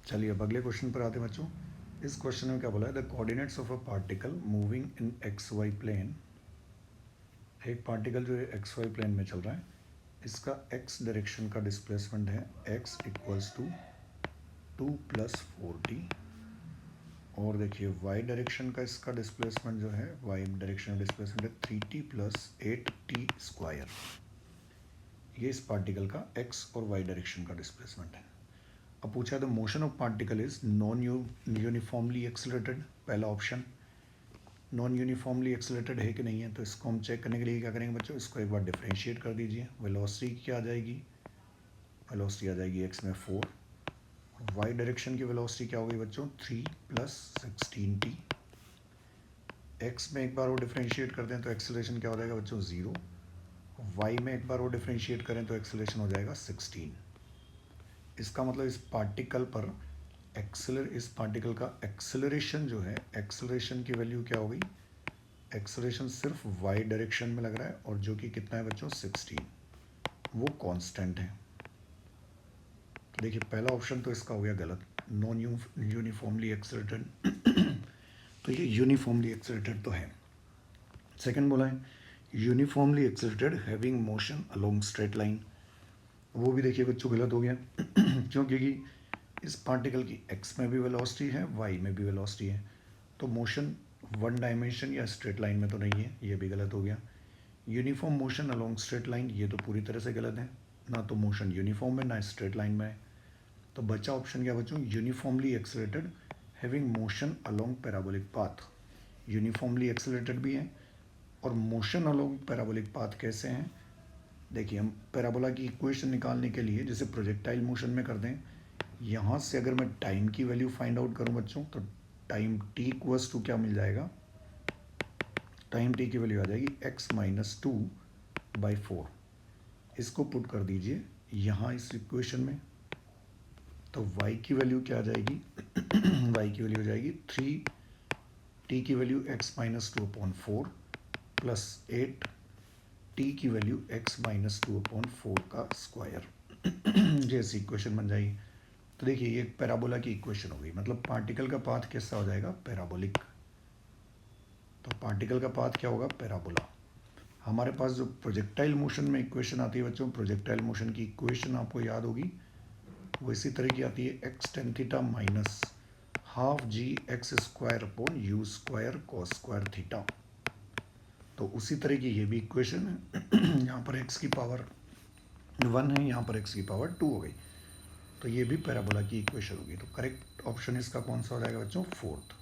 चलिए अब अगले क्वेश्चन पर आते हैं बच्चों। इस क्वेश्चन में क्या बोला है, the coordinates of a particle moving in X Y plane. एक पार्टिकल जो है एक्स वाई प्लेन में चल रहा है, इसका एक्स डायरेक्शन का डिस्प्लेसमेंट है एक्स इक्वल्स टू 2+4t, और देखिए वाई डायरेक्शन का इसका डिस्प्लेसमेंट जो है, वाई डायरेक्शन डिस्प्लेसमेंट है 3t+8t²। ये इस पार्टिकल का एक्स और वाई डायरेक्शन का डिस्प्लेसमेंट है। अब पूछा the motion of particle is non uniformly accelerated. पहला ऑप्शन नॉन यूनिफॉर्मली एक्सेलरेटेड है कि नहीं है, तो इसको हम चेक करने के लिए क्या करेंगे बच्चों, इसको एक बार डिफरेंशिएट कर दीजिए। वेलोसिटी क्या आ जाएगी, वेलोसिटी आ जाएगी एक्स में 4, वाई डायरेक्शन की वेलोसिटी क्या हो गई बच्चों 3+16t। एक्स में एक बार वो डिफरेंशिएट कर दें तो एक्सेलरेशन क्या हो जाएगा बच्चों 0, वाई में एक बार वो डिफरेंशिएट करें तो एक्सेलरेशन हो जाएगा 16। इसका मतलब इस पार्टिकल पर इस पार्टिकल का एक्सेलरेशन जो है, एक्सेलरेशन की वैल्यू क्या हो गई, एक्सेलरेशन सिर्फ वाई डायरेक्शन में लग रहा है, और जो कि कितना है बच्चों 16, वो कांस्टेंट है। तो देखिए पहला ऑप्शन तो इसका हो गया गलत, नॉन यूनिफॉर्मली एक्सेलरेटेड। तो ये यूनिफॉर्मली एक्सेलरेटेड तो है। सेकंड बोला है uniformly accelerated having motion along straight line, वो भी देखिए बच्चों गलत हो गया। क्यों, क्योंकि इस पार्टिकल की एक्स में भी वेलोसिटी है, वाई में भी वेलोसिटी है, तो मोशन वन डायमेंशन या स्ट्रेट लाइन में तो नहीं है, ये भी गलत हो गया। Uniform motion along straight line, ये तो पूरी तरह से गलत है, ना तो मोशन यूनिफॉर्म है ना स्ट्रेट लाइन में है। तो बचा ऑप्शन क्या बच्चों, uniformly accelerated having motion along parabolic path. Uniformly accelerated भी है, और मोशन अलोंग पैराबोलिक पाथ कैसे हैं, देखिए हम पैराबोला की इक्वेशन निकालने के लिए जैसे प्रोजेक्टाइल मोशन में कर दें, यहाँ से अगर मैं टाइम की वैल्यू फाइंड आउट करूँ बच्चों, तो टाइम टी इक्वल्स टू क्या मिल जाएगा, टाइम टी की वैल्यू आ जाएगी x-2/4। इसको पुट कर दीजिए यहाँ इस इक्वेशन में, तो y की वैल्यू क्या आ जाएगी, y की वैल्यू हो जाएगी 3t की वैल्यू x-2/4 प्लस 8t की वैल्यू x-2/4 का स्क्वायर। जैसी इक्वेशन बन जाएगी। तो देखिए ये एक पैराबोला की इक्वेशन हो गई, मतलब पार्टिकल का पाथ कैसा हो जाएगा, पैराबोलिक। तो पार्टिकल का पाथ क्या होगा, पैराबोला। हमारे पास जो प्रोजेक्टाइल मोशन में इक्वेशन आती है बच्चों, प्रोजेक्टाइल मोशन की इक्वेशन आपको याद होगी, वो इसी तरह की आती है x tan θ minus half gx² cos square theta. तो उसी तरह की ये भी इक्वेशन है। यहाँ पर x की पावर 1 है, यहाँ पर x की पावर 2 हो गई, तो ये भी पैराबोला की इक्वेशन होगी। तो करेक्ट ऑप्शन इसका कौन सा हो जाएगा बच्चों, फोर्थ।